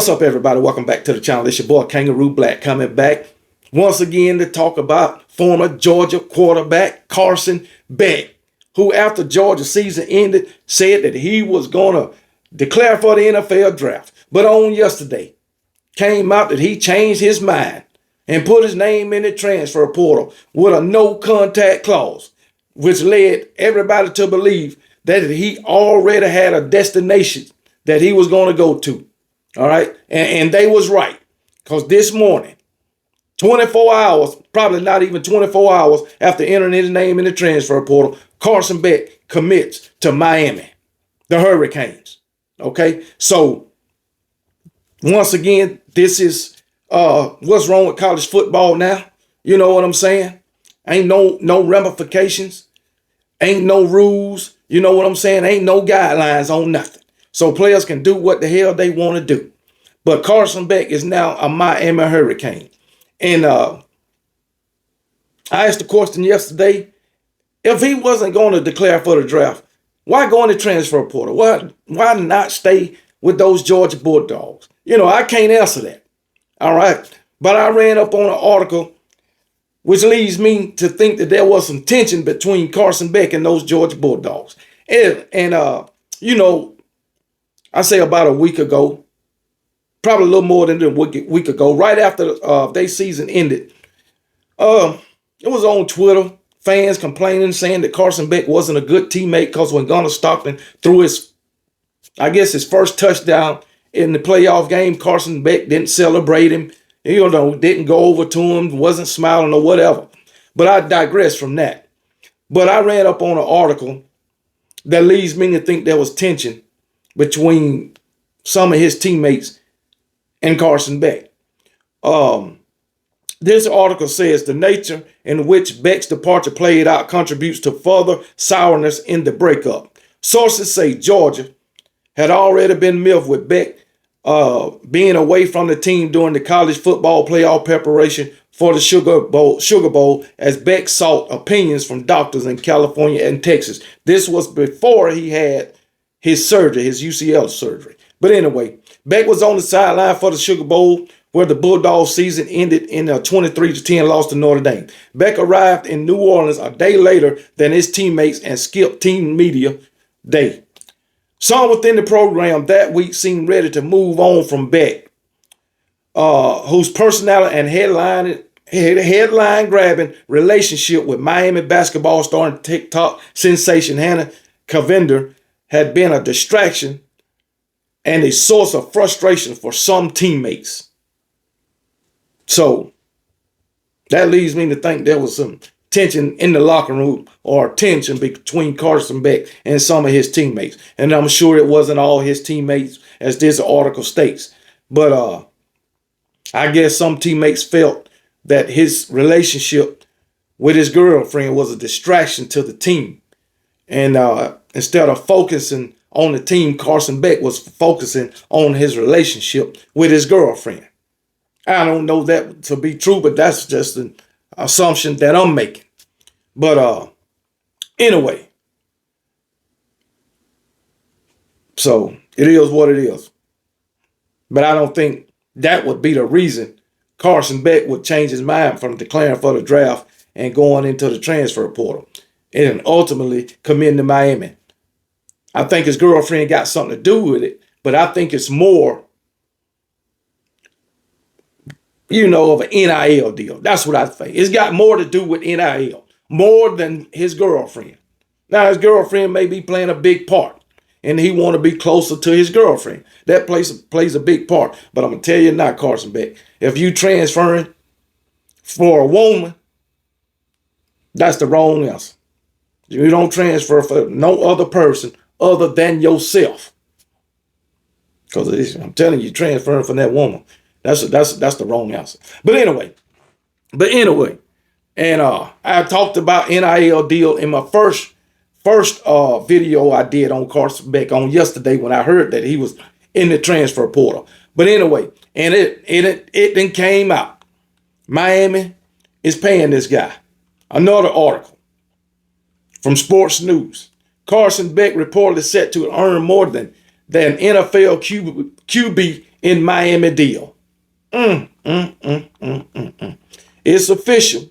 What's up, everybody? Welcome back to the channel. It's your boy Kangaroo Black coming back once again to talk about former Georgia quarterback Carson Beck, who after Georgia season ended said that he was going to declare for the NFL draft. But on yesterday came out that he changed his mind and put his name in the transfer portal with a no contact clause, which led everybody to believe that he already had a destination that he was going to go to. All right. And they was right, because this morning, 24 hours, probably not even 24 hours after entering his name in the transfer portal, Carson Beck commits to Miami, the Hurricanes. OK, so once again, this is what's wrong with college football now. You know what I'm saying? Ain't no ramifications. Ain't no rules. You know what I'm saying? Ain't no guidelines on nothing. So players can do what the hell they want to do. But Carson Beck is now a Miami Hurricane. And I asked the question yesterday, if he wasn't going to declare for the draft, why go in the transfer portal? Why not stay with those Georgia Bulldogs? You know, I can't answer that. All right. But I ran up on an article which leads me to think that there was some tension between Carson Beck and those Georgia Bulldogs. And you know, I say about a week ago, probably a little more than a week ago, right after their season ended, it was on Twitter, fans complaining, saying that Carson Beck wasn't a good teammate because when Gunnar Stockton threw his first touchdown in the playoff game, Carson Beck didn't celebrate him, you know, didn't go over to him, wasn't smiling or whatever. But I digress from that. But I ran up on an article that leads me to think there was tension between some of his teammates and Carson Beck. This article says the nature in which Beck's departure played out contributes to further sourness in the breakup. Sources say Georgia had already been miffed with Beck being away from the team during the college football playoff preparation for the Sugar Bowl, as Beck sought opinions from doctors in California and Texas. This was before he had his surgery, his UCL surgery. But anyway, Beck was on the sideline for the Sugar Bowl, where the Bulldogs season ended in a 23-10 loss to Notre Dame. Beck arrived in New Orleans a day later than his teammates and skipped team media day. Some within the program that week seemed ready to move on from Beck, whose personality and headline-grabbing relationship with Miami basketball star and TikTok sensation Hannah Cavender had been a distraction and a source of frustration for some teammates. So that leads me to think there was some tension in the locker room, or tension between Carson Beck and some of his teammates. And I'm sure it wasn't all his teammates, as this article states. But I guess some teammates felt that his relationship with his girlfriend was a distraction to the team. And instead of focusing on the team, Carson Beck was focusing on his relationship with his girlfriend. I don't know that to be true, but that's just an assumption that I'm making. But anyway, so it is what it is. But I don't think that would be the reason Carson Beck would change his mind from declaring for the draft and going into the transfer portal and ultimately committing to Miami. I think his girlfriend got something to do with it, but I think it's more, you know, of an NIL deal. That's what I think. It's got more to do with NIL, more than his girlfriend. Now, his girlfriend may be playing a big part, and he want to be closer to his girlfriend. That plays a big part. But I'm going to tell you now, Carson Beck, if you transferring for a woman, that's the wrong answer. You don't transfer for no other person other than yourself. Because I'm telling you, transferring from that woman, that's the wrong answer. But anyway, and I talked about NIL deal in my first video I did on Carson Beck on yesterday when I heard that he was in the transfer portal. But anyway, and it then came out. Miami is paying this guy. Another article from Sports News. Carson Beck reportedly set to earn more than NFL QB in Miami deal. It's official.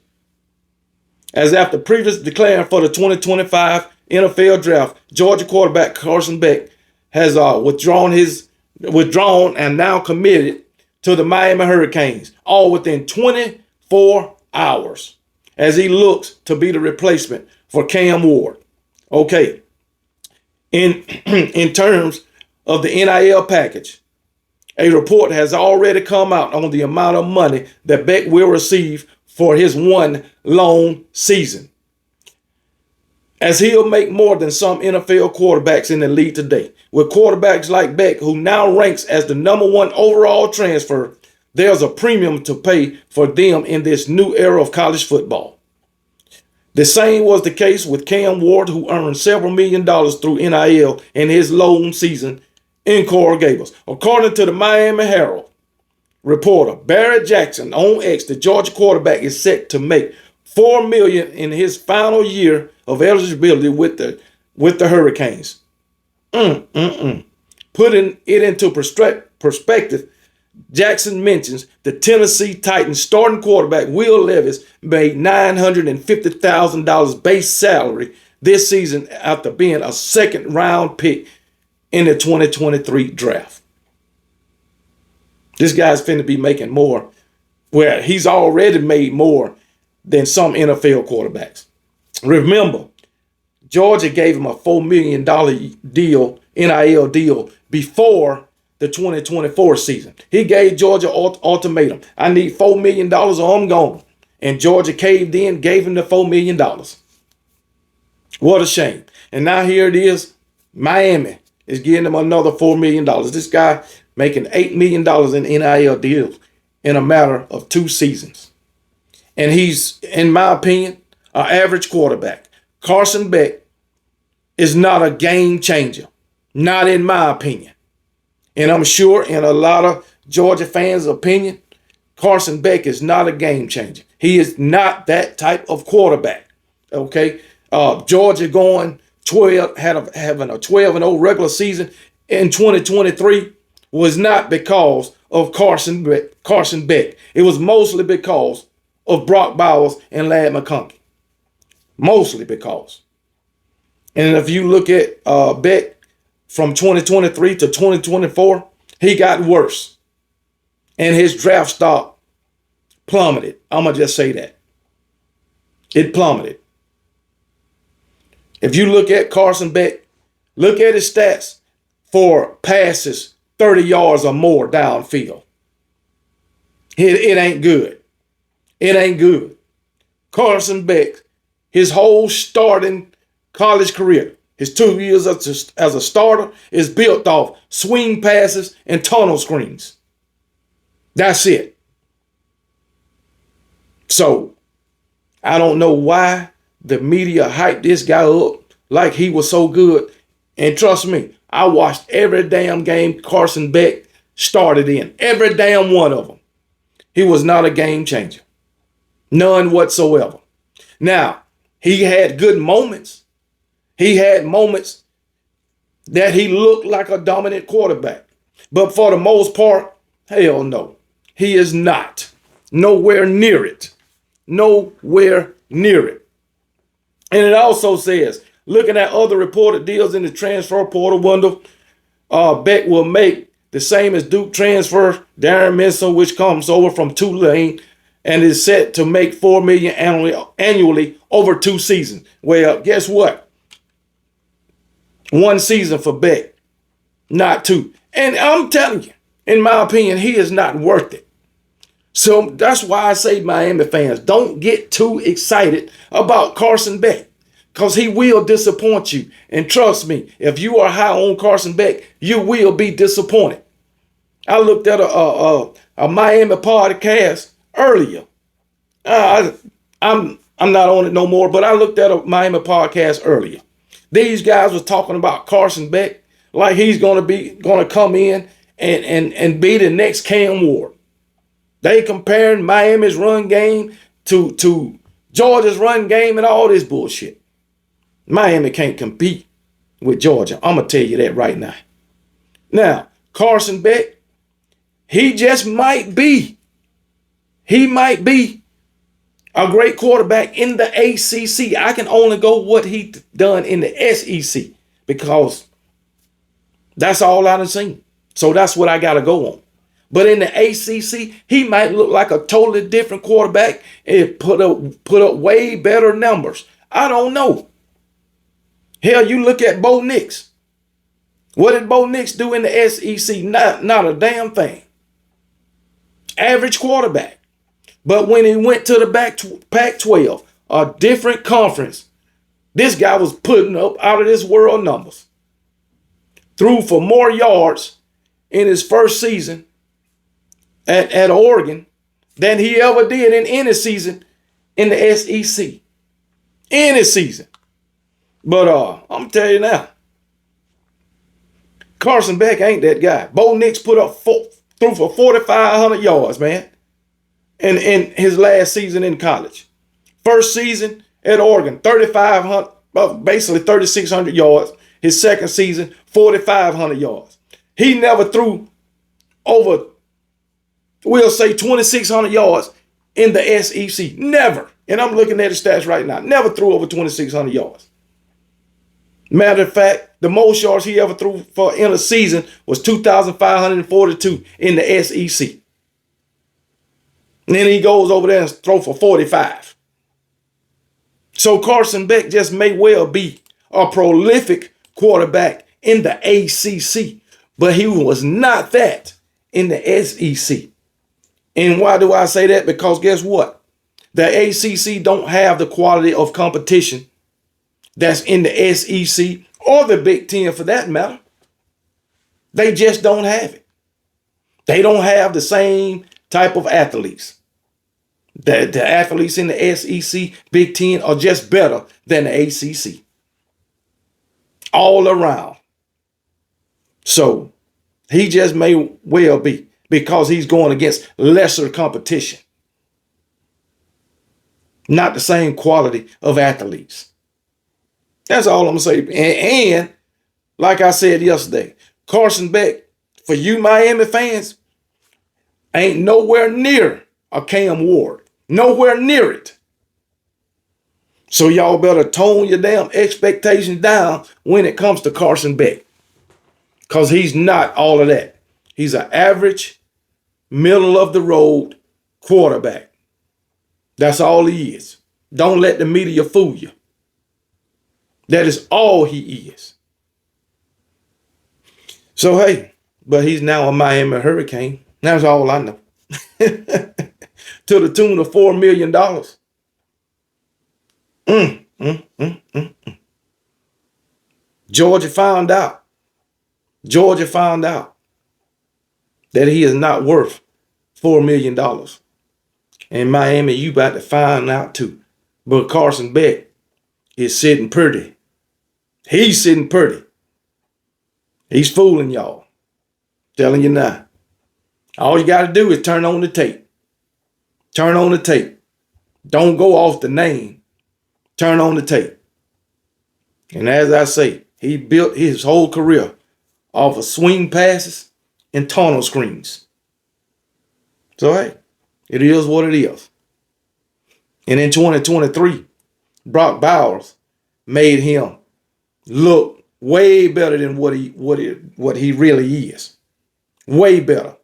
As after previously declaring for the 2025 NFL draft, Georgia quarterback Carson Beck has withdrawn and now committed to the Miami Hurricanes, all within 24 hours, as he looks to be the replacement for Cam Ward. Okay. In terms of the NIL package, a report has already come out on the amount of money that Beck will receive for his one lone season, as he'll make more than some NFL quarterbacks in the league today. With quarterbacks like Beck, who now ranks as the #1 overall transfer, there's a premium to pay for them in this new era of college football. The same was the case with Cam Ward, who earned several $1 million through NIL in his lone season in Coral Gables. According to the Miami Herald reporter Barrett Jackson on X, the Georgia quarterback is set to make $4 million in his final year of eligibility with the Hurricanes. Putting it into perspective, Jackson mentions the Tennessee Titans starting quarterback Will Levis made $950,000 base salary this season after being a second-round pick in the 2023 draft. This guy's finna be making more, where he's already made more than some NFL quarterbacks. Remember, Georgia gave him a $4 million deal, NIL deal, before the 2024 season. He gave Georgia ultimatum. I need $4 million or I'm gone. And Georgia caved in, gave him the $4 million. What a shame. And now here it is. Miami is giving him another $4 million. This guy making $8 million in NIL deals in a matter of 2 seasons. And he's, in my opinion, an average quarterback. Carson Beck is not a game changer. Not in my opinion. And I'm sure in a lot of Georgia fans' opinion, Carson Beck is not a game changer. He is not that type of quarterback. Okay. Georgia going 12, having a 12-0 regular season in 2023 was not because of Carson Beck. It was mostly because of Brock Bowers and Ladd McConkey. Mostly because. And if you look at Beck from 2023 to 2024, he got worse. And his draft stock plummeted. I'm going to just say that. It plummeted. If you look at Carson Beck, look at his stats for passes 30 yards or more downfield. It ain't good. It ain't good. Carson Beck, his whole starting college career, his 2 years as a starter, is built off swing passes and tunnel screens. That's it. So, I don't know why the media hyped this guy up like he was so good. And trust me, I watched every damn game Carson Beck started in. Every damn one of them. He was not a game changer. None whatsoever. Now, he had good moments. He had moments that he looked like a dominant quarterback. But for the most part, hell no. He is not. Nowhere near it. Nowhere near it. And it also says, looking at other reported deals in the transfer portal window, Beck will make the same as Duke transfer Darren Minson, which comes over from Tulane and is set to make $4 million annually over 2 seasons. Well, guess what? 1 season for Beck, not 2. And I'm telling you, in my opinion, he is not worth it. So that's why I say, Miami fans, don't get too excited about Carson Beck, because he will disappoint you. And trust me, if you are high on Carson Beck, you will be disappointed. I looked at a Miami podcast earlier. I'm not on it no more, but I looked at a Miami podcast earlier. These guys was talking about Carson Beck like he's gonna come in and be the next Cam Ward. They comparing Miami's run game to Georgia's run game and all this bullshit. Miami can't compete with Georgia. I'm gonna tell you that right now. Now, Carson Beck he just might be. He might be a great quarterback in the ACC. I can only go what he done in the SEC because that's all I've seen. So that's what I got to go on. But in the ACC, he might look like a totally different quarterback and put up way better numbers. I don't know. Hell, you look at Bo Nix. What did Bo Nix do in the SEC? Not a damn thing. Average quarterback. But when he went to the Pac-12, a different conference, this guy was putting up out of this world numbers. Threw for more yards in his first season at Oregon than he ever did in any season in the SEC. Any season. But I'm telling you now, Carson Beck ain't that guy. Bo Nix threw for 4,500 yards, man, in his last season in college. First season at Oregon, 3,500, basically 3,600 yards. His second season, 4,500 yards. He never threw over, we'll say, 2,600 yards in the SEC. Never. And I'm looking at his stats right now. Never threw over 2,600 yards. Matter of fact, the most yards he ever threw for in a season was 2,542 in the SEC. And then he goes over there and throws for 45. So Carson Beck just may well be a prolific quarterback in the ACC, but he was not that in the SEC. And why do I say that? Because guess what? The ACC don't have the quality of competition that's in the SEC or the Big Ten for that matter. They just don't have it. They don't have the same type of athletes. The athletes in the SEC, Big Ten are just better than the ACC. All around. So he just may well be because he's going against lesser competition. Not the same quality of athletes. That's all I'm going to say. And like I said yesterday, Carson Beck, for you Miami fans, ain't nowhere near a Cam Ward. Nowhere near it. So y'all better tone your damn expectations down when it comes to Carson Beck. Because he's not all of that. He's an average, middle of the road quarterback. That's all he is. Don't let the media fool you. That is all he is. So, hey, but he's now a Miami Hurricane. That's all I know. To the tune of $4 million. Georgia found out. Georgia found out that he is not worth $4 million. And Miami, you about to find out too. But Carson Beck is sitting pretty. He's sitting pretty. He's fooling y'all. Telling you now. All you got to do is turn on the tape. Turn on the tape. Don't go off the name. Turn on the tape. And as I say, he built his whole career off of swing passes and tunnel screens. So, hey, it is what it is. And in 2023, Brock Bowers made him look way better than what he really is. Way better.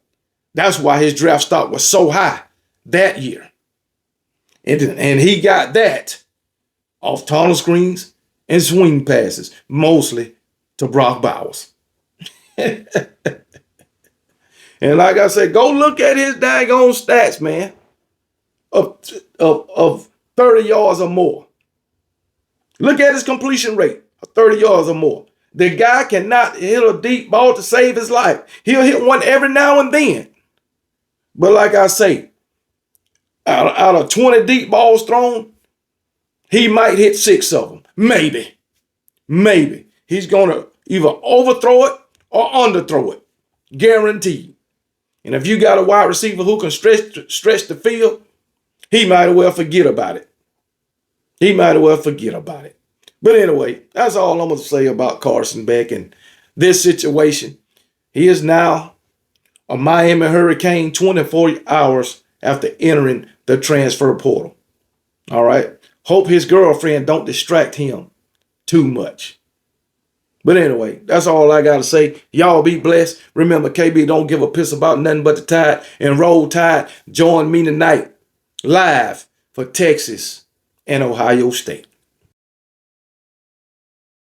That's why his draft stock was so high that year. And he got that off tunnel screens and swing passes, mostly to Brock Bowers. And like I said, go look at his daggone stats, man, of 30 yards or more. Look at his completion rate of 30 yards or more. The guy cannot hit a deep ball to save his life. He'll hit one every now and then. But like I say, out of 20 deep balls thrown, he might hit 6 of them. Maybe. He's going to either overthrow it or underthrow it. Guaranteed. And if you got a wide receiver who can stretch the field, he might as well forget about it. But anyway, that's all I'm going to say about Carson Beck and this situation. He is now a Miami Hurricane 24 hours after entering the transfer portal. All right. Hope his girlfriend don't distract him too much. But anyway, that's all I got to say. Y'all be blessed. Remember, KB don't give a piss about nothing but the Tide. And Roll Tide, join me tonight live for Texas and Ohio State.